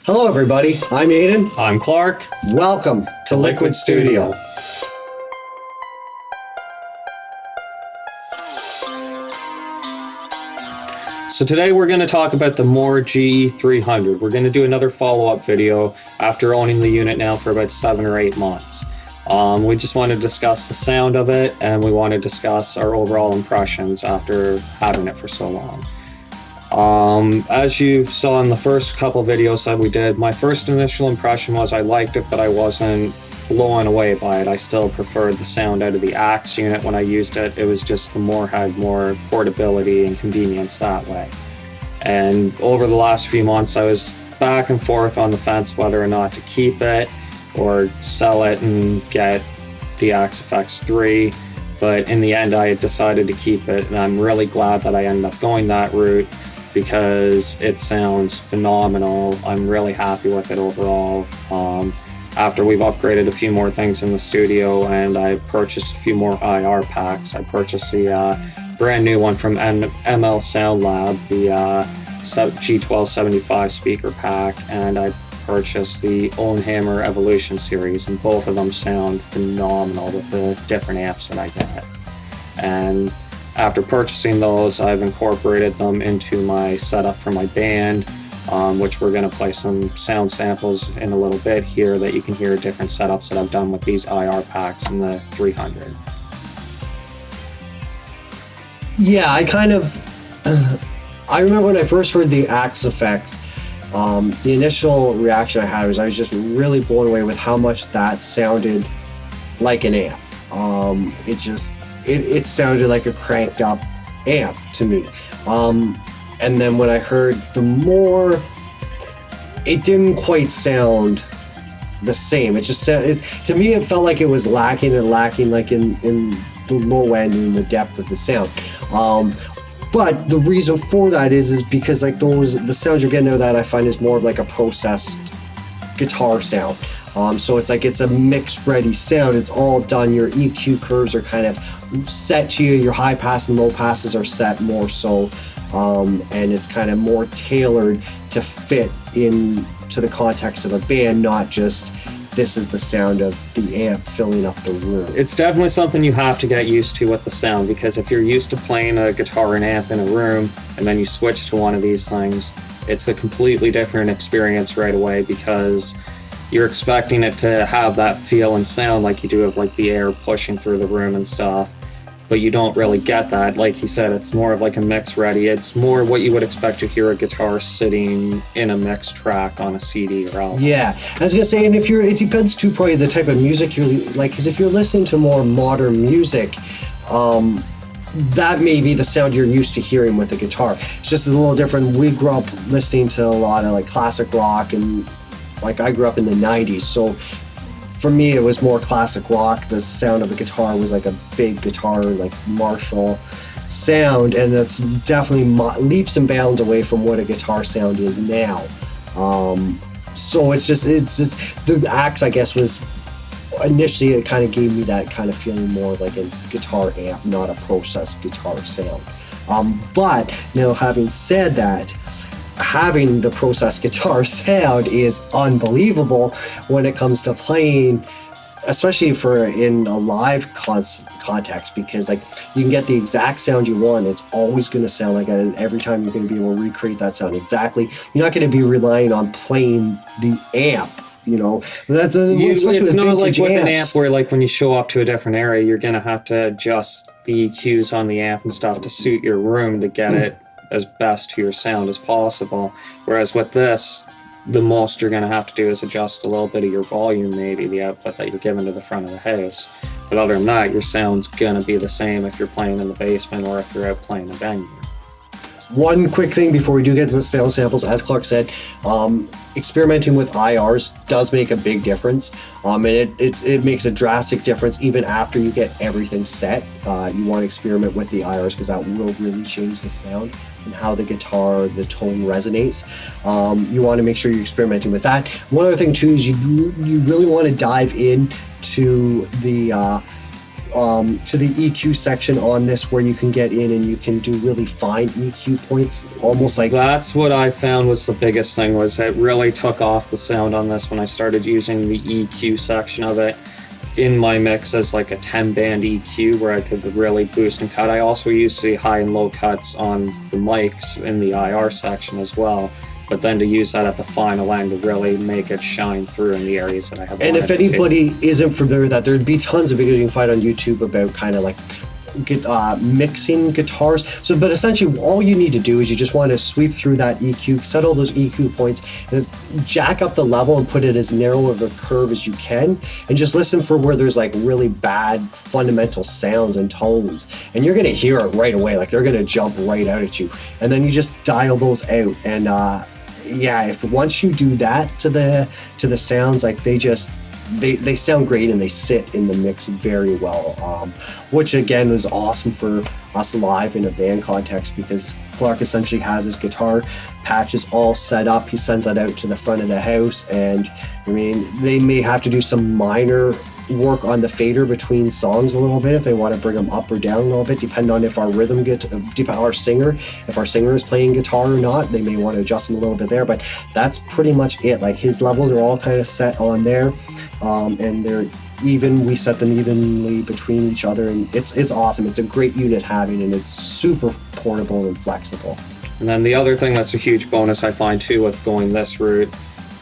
Hello everybody, I'm Aiden. I'm Clark. Welcome to Liquid Studio. So today we're going to talk about the Mooer GE300. We're going to do another follow-up video after owning the unit now for about 7 or 8 months. We just want to discuss the sound of it, and we want to discuss our overall impressions after having it for so long. As you saw in the first couple videos that we did, my first initial impression was I liked it, but I wasn't blown away by it. I still preferred the sound out of the Axe unit when I used it. It was just the Mooer had more portability and convenience that way. And over the last few months, I was back and forth on the fence whether or not to keep it or sell it and get the Axe FX 3. But in the end, I decided to keep it, and I'm really glad that I ended up going that route because it sounds phenomenal. I'm really happy with it overall. After we've upgraded a few more things in the studio and I purchased a few more IR packs, I purchased the brand new one from ML Sound Lab, the G1275 speaker pack, and I purchased the Hammer Evolution series, and both of them sound phenomenal with the different amps that I get. And after purchasing those, I've incorporated them into my setup for my band, which we're going to play some sound samples in a little bit here that you can hear different setups that I've done with these IR packs in the 300. Yeah, I remember when I first heard the Axe effects, the initial reaction I had was I was just really blown away with how much that sounded like an amp. It sounded like a cranked up amp to me. And then when I heard the Mooer, it didn't quite sound the same. It just to me it felt like it was lacking like in the low end and the depth of the sound. But the reason for that is because like the sounds you're getting out of that I find is more of like a processed guitar sound. So it's like it's a mix ready sound. It's all done. Your EQ curves are kind of set to you. Your high pass and low passes are set more so. And it's kind of more tailored to fit into the context of a band, not just this is the sound of the amp filling up the room. It's definitely something you have to get used to with the sound, because if you're used to playing a guitar and amp in a room and then you switch to one of these things, it's a completely different experience right away, because you're expecting it to have that feel and sound like you do of like the air pushing through the room and stuff, but you don't really get that. Like he said, it's more of like a mix ready. It's more what you would expect to hear a guitar sitting in a mix track on a CD or album. Yeah, I was gonna say, and it depends too probably the type of music you're like, because if you're listening to more modern music, that may be the sound you're used to hearing with a guitar. It's just a little different. We grew up listening to a lot of like classic rock, and like I grew up in the 90s, so for me it was more classic rock. The sound of a guitar was like a big guitar, like Marshall sound, and that's definitely leaps and bounds away from what a guitar sound is now. So it's just the Axe, I guess, was initially it kind of gave me that kind of feeling more like a guitar amp, not a processed guitar sound. But now, having said that, having the processed guitar sound is unbelievable when it comes to playing, especially in a live context, because like you can get the exact sound you want. It's always going to sound like that, and every time you're going to be able to recreate that sound exactly. You're not going to be relying on playing the amp. You know, it's not like with an amps. amp where like when you show up to a different area, you're going to have to adjust the EQs on the amp and stuff to suit your room to get it as best to your sound as possible. Whereas with this, the most you're going to have to do is adjust a little bit of your volume, maybe the output that you're giving to the front of the house. But other than that, your sound's going to be the same if you're playing in the basement or if you're out playing a venue. One quick thing before we do get to the sound samples, as Clark said, experimenting with IRs does make a big difference, and it makes a drastic difference even after you get everything set. You want to experiment with the IRs because that will really change the sound and how the guitar, the tone resonates. You want to make sure you're experimenting with that. One other thing too is you really want to dive into the to the EQ section on this, where you can get in and you can do really fine EQ points, almost like... That's what I found was the biggest thing, was it really took off the sound on this when I started using the EQ section of it in my mix as like a 10-band EQ, where I could really boost and cut. I also used the high and low cuts on the mics in the IR section as well, but then to use that at the final end to really make it shine through in the areas that I have. And if anybody isn't familiar with that, there'd be tons of videos you can find on YouTube about kind of like mixing guitars. So, but essentially all you need to do is you just want to sweep through that EQ, set all those EQ points, and just jack up the level and put it as narrow of a curve as you can, and just listen for where there's like really bad fundamental sounds and tones, and you're going to hear it right away. Like they're going to jump right out at you, and then you just dial those out. And yeah, if once you do that to the sounds, like they sound great and they sit in the mix very well, which again was awesome for us live in a band context, because Clark essentially has his guitar patches all set up. He sends that out to the front of the house, and I mean, they may have to do some minor work on the fader between songs a little bit if they want to bring them up or down a little bit, depending on if our if our singer is playing guitar or not. They may want to adjust them a little bit there, but that's pretty much it. Like his levels are all kind of set on there, and they're even. We set them evenly between each other, and it's awesome. It's a great unit having, and it's super portable and flexible. And then the other thing that's a huge bonus I find too with going this route,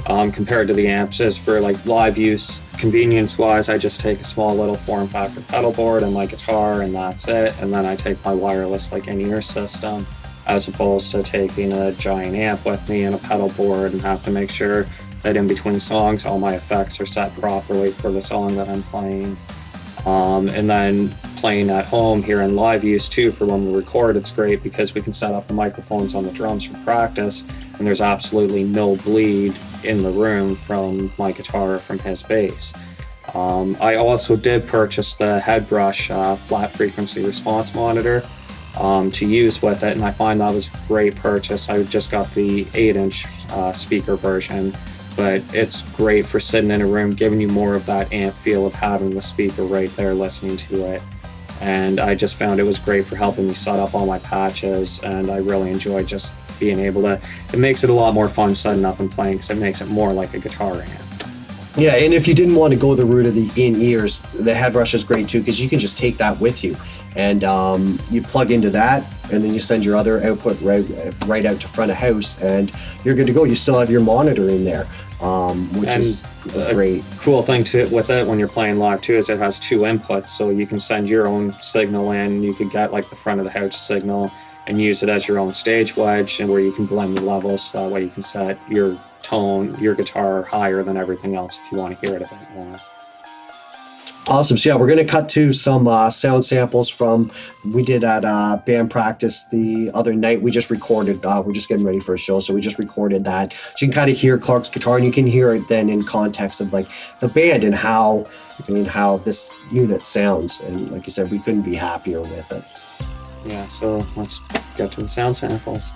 compared to the amps, is for like live use, convenience wise, I just take a small little form factor pedal board and my guitar, and that's it. And then I take my wireless like in-ear system, as opposed to taking a giant amp with me and a pedal board and have to make sure that in between songs all my effects are set properly for the song that I'm playing. And then playing at home here in live use too, for when we record, it's great because we can set up the microphones on the drums for practice, and there's absolutely no bleed in the room from my guitar or from his bass. I also did purchase the Headbrush flat frequency response monitor to use with it, and I find that was a great purchase. I just got the 8-inch speaker version, but it's great for sitting in a room, giving you more of that amp feel of having the speaker right there listening to it. And I just found it was great for helping me set up all my patches, and I really enjoy just being able to, it makes it a lot more fun setting up and playing, because it makes it more like a guitar amp. Yeah, and if you didn't want to go the route of the in-ears, the Headbrush is great too, because you can just take that with you, and you plug into that, and then you send your other output right out to front of house, and you're good to go. You still have your monitor in there, which is great. Cool thing too with it when you're playing live too is it has 2 inputs, so you can send your own signal in. You could get like the front of the house signal and use it as your own stage wedge, and where you can blend the levels, so that way you can set your tone, your guitar higher than everything else if you want to hear it a bit more. Awesome. So yeah, we're going to cut to some sound samples from we did at band practice the other night. We just recorded. We're just getting ready for a show, so we just recorded that. So you can kind of hear Clark's guitar, and you can hear it then in context of like the band and how this unit sounds. And like you said, we couldn't be happier with it. Yeah. So let's get to the sound samples.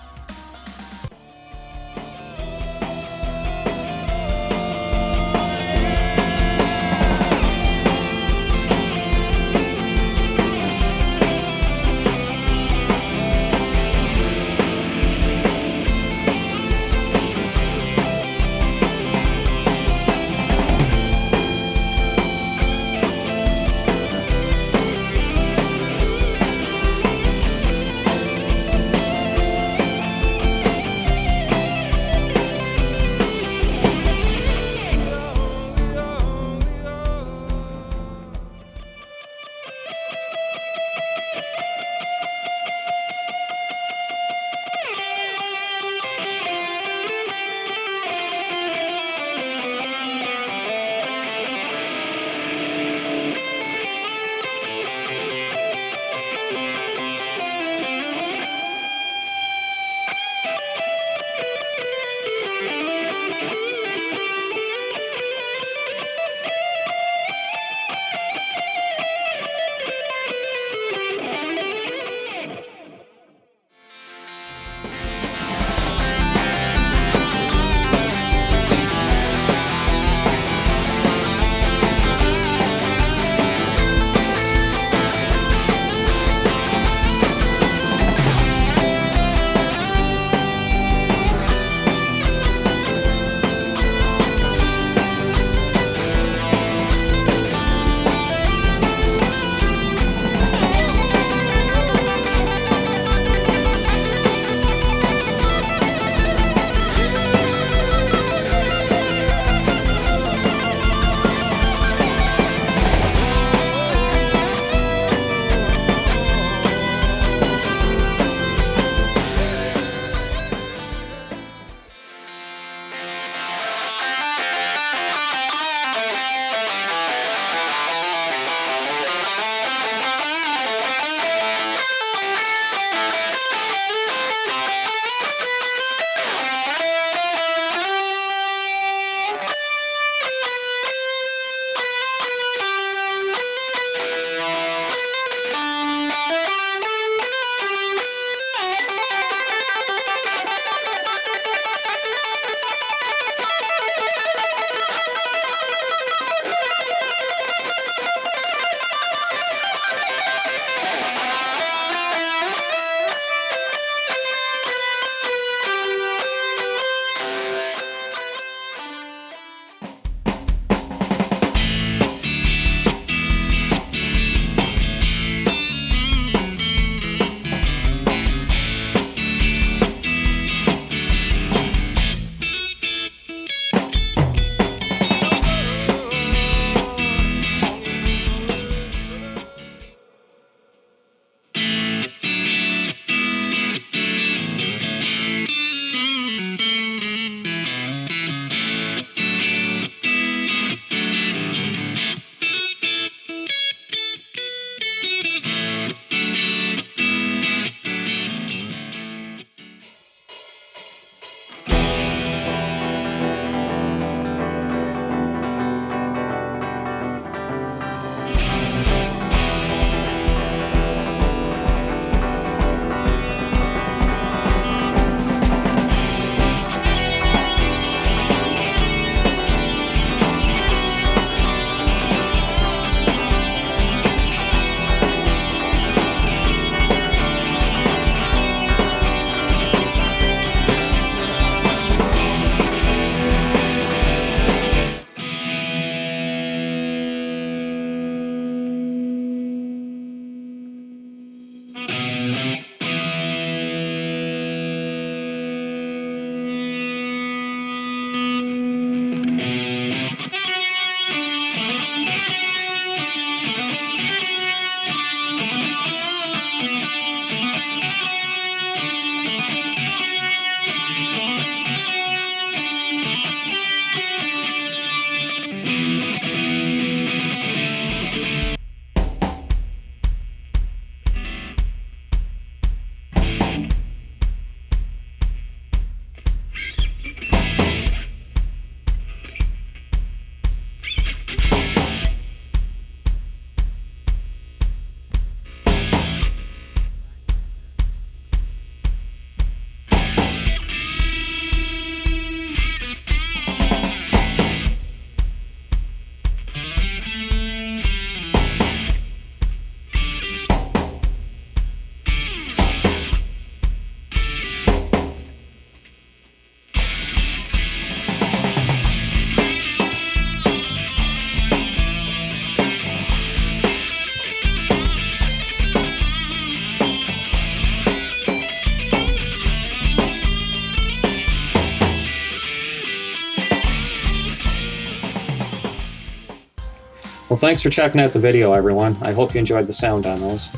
Well, thanks for checking out the video, everyone. I hope you enjoyed the sound demos.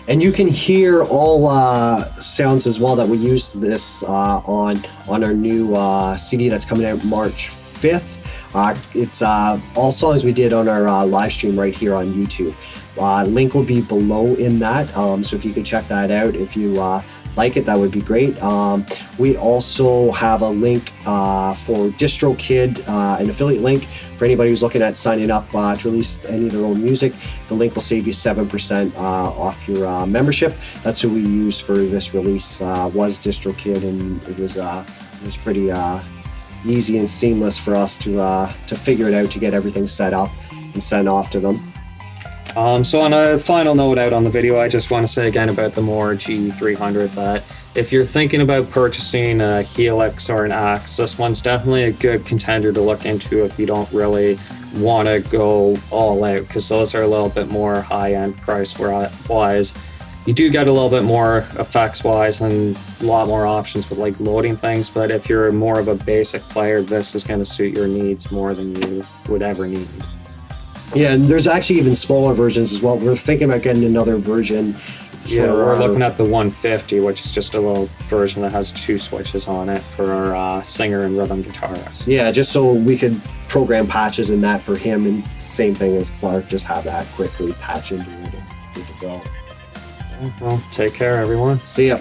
And you can hear all sounds as well that we used this on our new CD that's coming out March 5th. It's all songs we did on our live stream right here on YouTube. Link will be below in that, so if you could check that out, if you like it, that would be great. We also have a link for DistroKid, an affiliate link for anybody who's looking at signing up to release any of their own music. The link will save you 7% off your membership. That's who we used for this release, was DistroKid, and it was pretty easy and seamless for us to figure it out, to get everything set up and send off to them. So on a final note out on the video, I just want to say again about the Mooer GE300 that if you're thinking about purchasing a Helix or an Axe, this one's definitely a good contender to look into if you don't really want to go all out, because those are a little bit more high-end price-wise. You do get a little bit more effects-wise and a lot more options with like loading things, but if you're more of a basic player, this is going to suit your needs more than you would ever need. Yeah, and there's actually even smaller versions as well. We're thinking about getting another version. Yeah, we're looking at the 150, which is just a little version that has 2 switches on it for our singer and rhythm guitarist. Yeah, just so we could program patches in that for him, and same thing as Clark, just have that quickly patch into it and good to go. Well, take care, everyone. See ya.